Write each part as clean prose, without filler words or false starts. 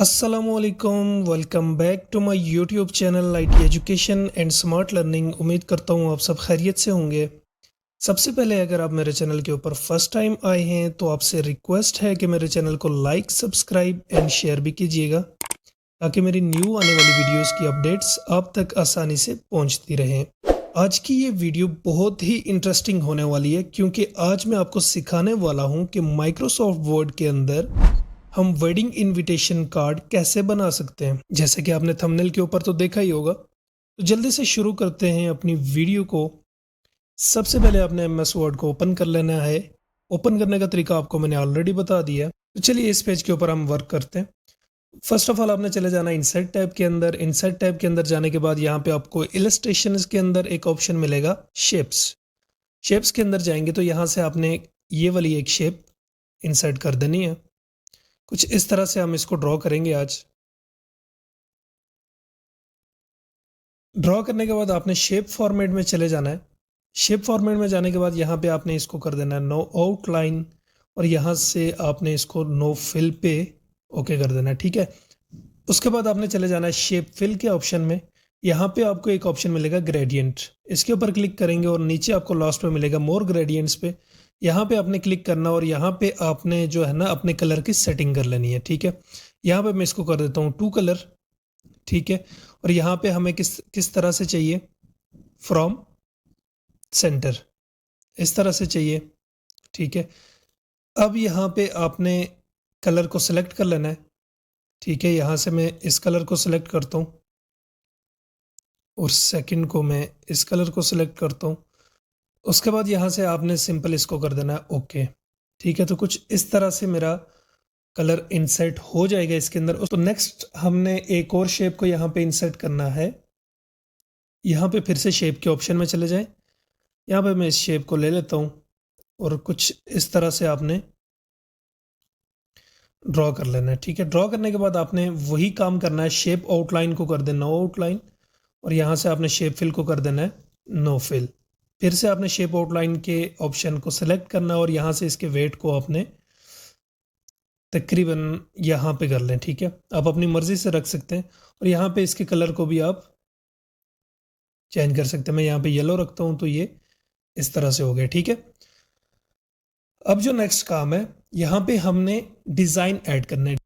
अस्सलामुअलैकुम, welcome back to my YouTube channel IT education and smart learning. उम्मीद करता हूँ आप सब खैरियत से होंगे। सबसे पहले अगर आप मेरे चैनल के ऊपर फर्स्ट टाइम आए हैं तो आपसे रिक्वेस्ट है कि मेरे चैनल को लाइक, सब्सक्राइब एंड शेयर भी कीजिएगा ताकि मेरी न्यू आने वाली वीडियोस की अपडेट्स आप तक आसानी से पहुंचती रहें। आज की ये वीडियो बहुत ही इंटरेस्टिंग होने वाली है क्योंकि आज मैं आपको सिखाने वाला हूं कि माइक्रोसॉफ्ट वर्ड के अंदर हम वेडिंग इनविटेशन कार्ड कैसे बना सकते हैं। जैसे कि आपने थंबनेल के ऊपर तो देखा ही होगा। तो जल्दी से शुरू करते हैं अपनी वीडियो को। सबसे पहले आपने एमएस वर्ड को ओपन कर लेना है। ओपन करने का तरीका आपको मैंने ऑलरेडी बता दिया है। तो चलिए इस पेज के ऊपर हम वर्क करते हैं। फर्स्ट ऑफ ऑल आपने चले जाना इंसर्ट टैब के अंदर। इंसर्ट टैब के अंदर जाने के बाद यहाँ पे आपको इलस्ट्रेशन के अंदर एक ऑप्शन मिलेगा शेप्स। शेप्स के अंदर जाएंगे तो यहाँ से आपने ये वाली एक शेप इंसर्ट कर देनी है। कुछ इस तरह से हम इसको ड्रॉ करेंगे आज। ड्रॉ करने के बाद आपने शेप फॉर्मेट में चले जाना है। शेप फॉर्मेट में जाने के बाद यहाँ पे आपने इसको कर देना है नो आउटलाइन और यहाँ से आपने इसको नो फिल पे ओके कर देना है, ठीक है। उसके बाद आपने चले जाना है शेप फिल के ऑप्शन में। यहाँ पे आपको एक ऑप्शन मिलेगा ग्रेडियंट, इसके ऊपर क्लिक करेंगे और नीचे आपको लास्ट पे मिलेगा मोर ग्रेडियंट्स पे। यहाँ पे आपने क्लिक करना और यहाँ पे आपने जो है ना अपने कलर की सेटिंग कर लेनी है, ठीक है। यहाँ पे मैं इसको कर देता हूँ 2 कलर, ठीक है। और यहाँ पे हमें किस किस तरह से चाहिए, फ्रॉम सेंटर, इस तरह से चाहिए, ठीक है। अब यहाँ पे आपने कलर को सिलेक्ट कर लेना है, ठीक है। यहाँ से मैं इस कलर को सिलेक्ट करता हूँ और सेकंड को मैं इस कलर को सिलेक्ट करता हूँ। उसके बाद यहाँ से आपने सिंपल इसको कर देना है ओके, ठीक है। तो कुछ इस तरह से मेरा कलर इंसर्ट हो जाएगा इसके अंदर। तो नेक्स्ट हमने एक और शेप को यहाँ पे इंसर्ट करना है। यहाँ पे फिर से शेप के ऑप्शन में चले जाएं। यहाँ पे मैं इस शेप को ले लेता हूँ और कुछ इस तरह से आपने ड्रॉ कर लेना है, ठीक है। ड्रॉ करने के बाद आपने वही काम करना है, शेप आउटलाइन को कर देना नो आउटलाइन और यहाँ से आपने शेप फिल को कर देना है नो फिल। फिर से आपने शेप आउटलाइन के ऑप्शन को सिलेक्ट करना और यहाँ से इसके वेट को आपने तकरीबन यहाँ पे कर लें, ठीक है। आप अपनी मर्जी से रख सकते हैं और यहाँ पे इसके कलर को भी आप चेंज कर सकते हैं। मैं यहाँ पे येलो रखता हूँ तो ये इस तरह से हो गया, ठीक है। अब जो नेक्स्ट काम है, यहाँ पे हमने डिज़ाइन ऐड करना है।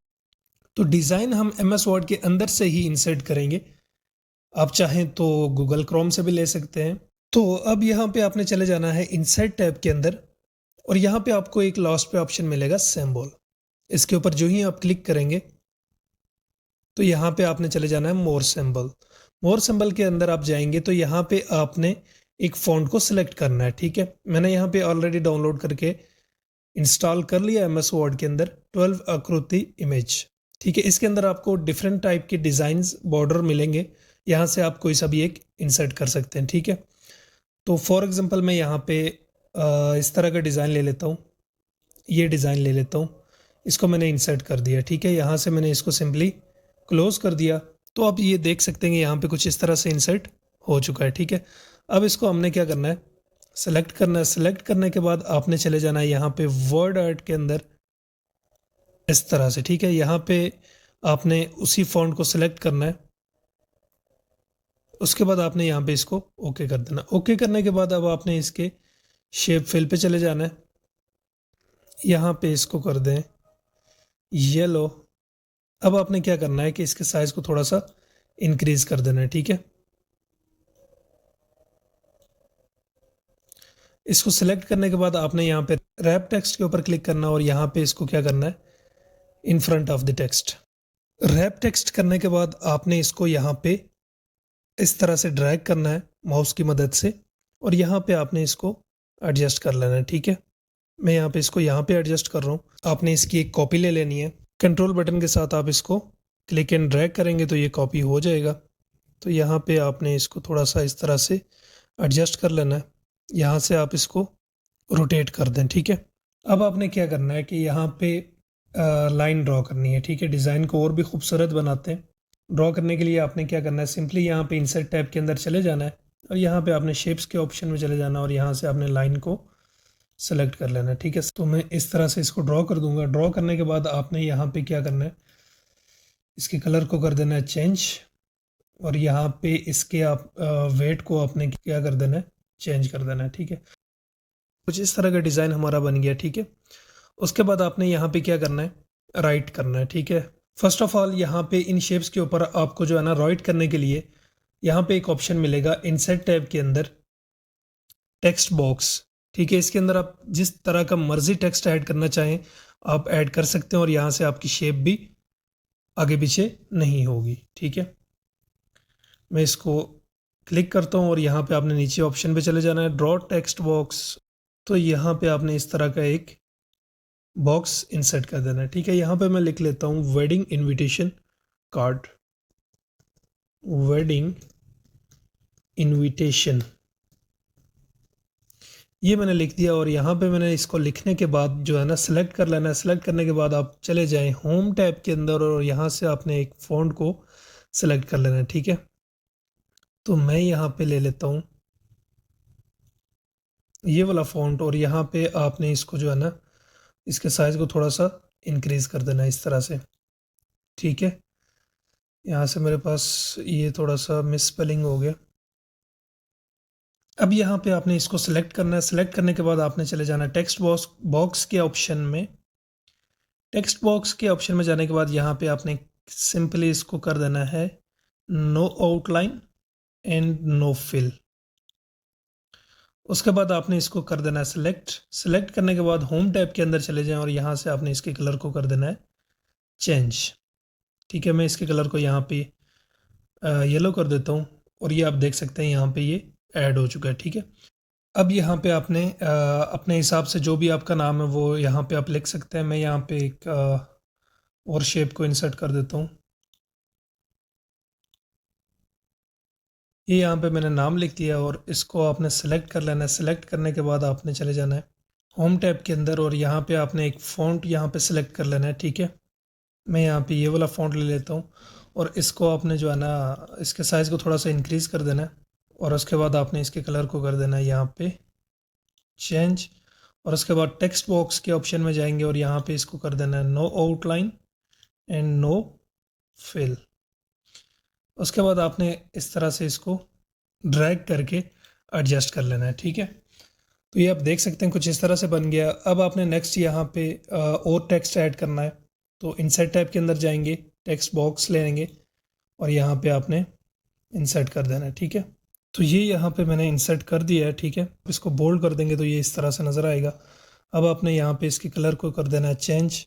तो डिज़ाइन हम एमएस वर्ड के अंदर से ही इंसर्ट करेंगे। आप चाहें तो गूगल क्रोम से भी ले सकते हैं। तो अब यहाँ पे आपने चले जाना है इंसर्ट टैब के अंदर और यहाँ पे आपको एक लास्ट पे ऑप्शन मिलेगा सिंबल। इसके ऊपर जो ही आप क्लिक करेंगे तो यहाँ पे आपने चले जाना है मोर सिंबल। मोर सिंबल के अंदर आप जाएंगे तो यहाँ पे आपने एक फ़ॉन्ट को सिलेक्ट करना है, ठीक है। मैंने यहाँ पे ऑलरेडी डाउनलोड करके इंस्टॉल कर लिया एमएस वर्ड के अंदर 12 आकृति इमेज, ठीक है। इसके अंदर आपको डिफरेंट टाइप के डिज़ाइंस बॉर्डर मिलेंगे। यहाँ से आप कोई सा भी एक इंसर्ट कर सकते हैं, ठीक है। तो फॉर एग्जांपल मैं यहाँ पे इस तरह का डिज़ाइन ले लेता हूँ। ये डिज़ाइन ले लेता हूँ, इसको मैंने इंसर्ट कर दिया, ठीक है। यहाँ से मैंने इसको सिंपली क्लोज कर दिया तो आप ये देख सकते हैं कि यहाँ पे कुछ इस तरह से इंसर्ट हो चुका है, ठीक है। अब इसको हमने क्या करना है, सेलेक्ट करना है। सेलेक्ट करने के बाद आपने चले जाना है यहाँ पे वर्ड आर्ट के अंदर इस तरह से, ठीक है। यहाँ पे आपने उसी फॉन्ट को सिलेक्ट करना है। उसके बाद आपने यहाँ पे इसको ओके कर देना। ओके करने के बाद अब आपने इसके शेप फिल पे चले जाना है। यहाँ पे इसको कर दें येलो। अब आपने क्या करना है कि इसके साइज को थोड़ा सा इंक्रीज कर देना है, ठीक है। इसको सिलेक्ट करने के बाद आपने यहाँ पे रैप टेक्स्ट के ऊपर क्लिक करना और यहाँ पे इसको क्या करना है, in front of the text. Wrap text करने के बाद आपने इसको यहाँ पे इस तरह से ड्रैग करना है माउस की मदद से और यहाँ पे आपने इसको एडजस्ट कर लेना है, ठीक है। मैं यहाँ पे इसको यहाँ पे एडजस्ट कर रहा हूँ। आपने इसकी एक कॉपी ले लेनी है। कंट्रोल बटन के साथ आप इसको क्लिक एंड ड्रैग करेंगे तो ये कॉपी हो जाएगा। तो यहाँ पे आपने इसको थोड़ा सा इस तरह से एडजस्ट कर लेना है। यहाँ से आप इसको रोटेट कर दें, ठीक है। अब आपने क्या करना है कि यहाँ पे लाइन ड्रॉ करनी है, ठीक है। डिज़ाइन को और भी खूबसूरत बनाते हैं। ड्रॉ करने के लिए आपने क्या करना है, सिंपली यहाँ पे इंसर्ट टैब के अंदर चले जाना है और यहाँ पे आपने शेप्स के ऑप्शन में चले जाना और यहाँ से आपने लाइन को सेलेक्ट कर लेना है, ठीक है। तो मैं इस तरह से इसको ड्रॉ कर दूंगा। ड्रॉ करने के बाद आपने यहाँ पे क्या करना है, इसके कलर को कर देना है चेंज, और यहाँ पे इसके आप वेट को आपने क्या कर देना है, चेंज कर देना है। ठीक है, कुछ इस तरह का डिज़ाइन हमारा बन गया। ठीक है, उसके बाद आपने यहाँ पे क्या करना है, राइट करना है। ठीक है, फर्स्ट ऑफ ऑल यहाँ पे इन शेप्स के ऊपर आपको जो है ना राइट करने के लिए यहाँ पे एक ऑप्शन मिलेगा इनसेट टैब के अंदर, टेक्स्ट बॉक्स। ठीक है, इसके अंदर आप जिस तरह का मर्जी टेक्स्ट ऐड करना चाहें आप ऐड कर सकते हैं, और यहाँ से आपकी शेप भी आगे पीछे नहीं होगी। ठीक है, मैं इसको क्लिक करता हूँ और यहाँ पे आपने नीचे ऑप्शन पे चले जाना है, ड्रॉ टेक्स्ट बॉक्स। तो यहाँ पे आपने इस तरह का एक बॉक्स इंसर्ट कर देना है। ठीक है, यहाँ पे मैं लिख लेता हूँ wedding invitation card, wedding invitation, ये मैंने लिख दिया। और यहाँ पे मैंने इसको लिखने के बाद जो है ना सिलेक्ट कर लेना है। सिलेक्ट करने के बाद आप चले जाएं होम टैब के अंदर और यहाँ से आपने एक फ़ॉन्ट को सिलेक्ट कर लेना है। ठीक है, तो मैं यहाँ पे ले लेता हूँ ये वाला फ़ॉन्ट, और यहाँ पे आपने इसको जो है ना इसके साइज़ को थोड़ा सा इंक्रीज़ कर देना है इस तरह से। ठीक है, यहाँ से मेरे पास ये थोड़ा सा मिस स्पेलिंग हो गया। अब यहाँ पे आपने इसको सिलेक्ट करना है। सिलेक्ट करने के बाद आपने चले जाना है टेक्स्ट बॉक्स के ऑप्शन में। टेक्स्ट बॉक्स के ऑप्शन में जाने के बाद यहाँ पे आपने सिंपली इसको कर देना है no outline and no fill. उसके बाद आपने इसको कर देना है सिलेक्ट। सिलेक्ट करने के बाद होम टैब के अंदर चले जाएं और यहाँ से आपने इसके कलर को कर देना है चेंज। ठीक है, मैं इसके कलर को यहाँ पे येलो कर देता हूँ, और ये आप देख सकते हैं यहाँ पे ये ऐड हो चुका है। ठीक है, अब यहाँ पे आपने अपने हिसाब से जो भी आपका नाम है वो यहाँ पे आप लिख सकते हैं। मैं यहाँ पे एक और शेप को इंसर्ट कर देता हूँ। ये यहाँ पे मैंने नाम लिख दिया और इसको आपने सेलेक्ट कर लेना है। सेलेक्ट करने के बाद आपने चले जाना है होम टैब के अंदर और यहाँ पे आपने एक फ़ॉन्ट यहाँ पे सेलेक्ट कर लेना है। ठीक है, मैं यहाँ पे ये वाला फ़ॉन्ट ले लेता हूँ और इसको आपने जो है ना इसके साइज़ को थोड़ा सा इंक्रीज़ कर देना है, और उसके बाद आपने इसके कलर को कर देना है यहाँ पे चेंज। और उसके बाद टेक्स्ट बॉक्स के ऑप्शन में जाएंगे और यहाँ पे इसको कर देना है no outline and no fill. उसके बाद आपने इस तरह से इसको ड्रैग करके एडजस्ट कर लेना है। ठीक है, तो ये आप देख सकते हैं कुछ इस तरह से बन गया। अब आपने नेक्स्ट यहाँ पे और टेक्स्ट ऐड करना है, तो इंसर्ट टैब के अंदर जाएंगे, टेक्स्ट बॉक्स लेंगे और यहाँ पे आपने इंसर्ट कर देना है। ठीक है, तो ये यहाँ पे मैंने इंसर्ट कर दिया है। ठीक है, इसको बोल्ड कर देंगे तो ये इस तरह से नज़र आएगा। अब आपने यहाँ पे इसके कलर को कर देना है चेंज,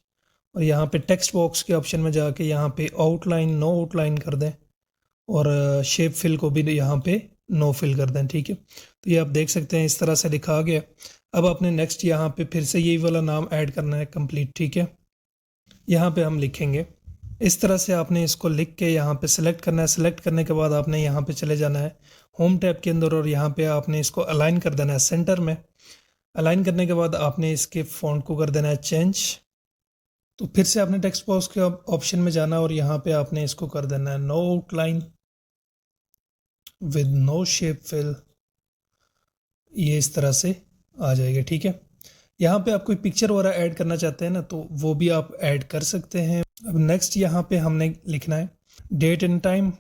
और यहाँ पे टेक्स्ट बॉक्स के ऑप्शन में जाके यहाँ पे आउटलाइन नो आउटलाइन कर दें, और शेप फिल को भी यहाँ पे नो फिल कर दें। ठीक है, तो ये आप देख सकते हैं इस तरह से लिखा आ गया। अब आपने नेक्स्ट यहाँ पे फिर से यही वाला नाम ऐड करना है कंप्लीट। ठीक है, यहाँ पे हम लिखेंगे इस तरह से। आपने इसको लिख के यहाँ पे सिलेक्ट करना है। सिलेक्ट करने के बाद आपने यहाँ पे चले जाना है होम टैब के अंदर और यहाँ पे आपने इसको अलाइन कर देना है सेंटर में। अलाइन करने के बाद आपने इसके फॉन्ट को कर देना है चेंज। तो फिर से आपने टेक्स्ट बॉक्स के ऑप्शन में जाना और यहाँ पे आपने इसको कर देना है no outline with no shape fill. ये इस तरह से आ जाएगा। ठीक है, यहाँ पे आप कोई पिक्चर वगैरह ऐड करना चाहते हैं ना तो वो भी आप ऐड कर सकते हैं। अब नेक्स्ट यहाँ पे हमने लिखना है डेट एंड टाइम।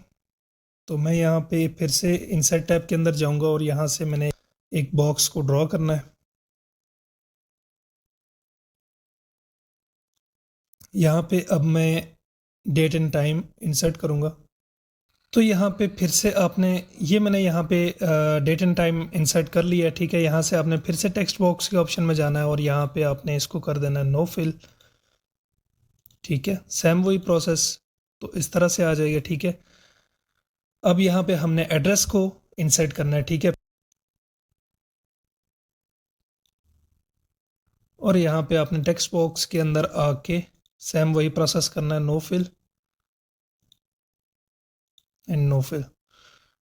तो मैं यहाँ पे फिर से इंसर्ट टैब के अंदर जाऊँगा और यहाँ से मैंने एक बॉक्स को ड्रॉ करना है। यहाँ पे अब मैं डेट एंड टाइम इंसर्ट करूँगा। तो यहाँ पे फिर से आपने ये मैंने यहाँ पे डेट एंड टाइम इंसर्ट कर लिया है। ठीक है, यहाँ से आपने फिर से टेक्स्ट बॉक्स के ऑप्शन में जाना है और यहाँ पे आपने इसको कर देना है नो फिल। ठीक है, सेम वही प्रोसेस, तो इस तरह से आ जाएगा। ठीक है, अब यहाँ पे हमने एड्रेस को इंसर्ट करना है। ठीक है, और यहाँ पे आपने टेक्स्ट बॉक्स के अंदर आके सेम वही प्रोसेस करना है, no fill and no fill.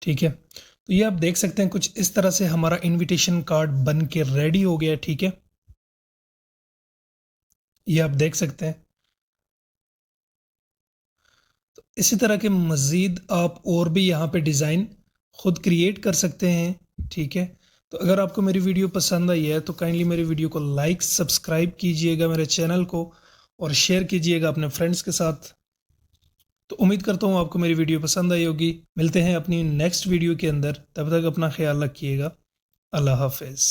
ठीक है, तो ये आप देख सकते हैं कुछ इस तरह से हमारा इनविटेशन कार्ड बन के रेडी हो गया। ठीक है, ये आप देख सकते हैं। तो इसी तरह के मज़ीद आप और भी यहाँ पे डिज़ाइन ख़ुद क्रिएट कर सकते हैं। ठीक है, तो अगर आपको मेरी वीडियो पसंद आई है तो काइंडली मेरी वीडियो को लाइक सब्सक्राइब कीजिएगा मेरे चैनल को, और शेयर कीजिएगा अपने फ्रेंड्स के साथ। तो उम्मीद करता हूँ आपको मेरी वीडियो पसंद आई होगी। मिलते हैं अपनी नेक्स्ट वीडियो के अंदर, तब तक अपना ख्याल रखिएगा। अल्लाह हाफ़िज़।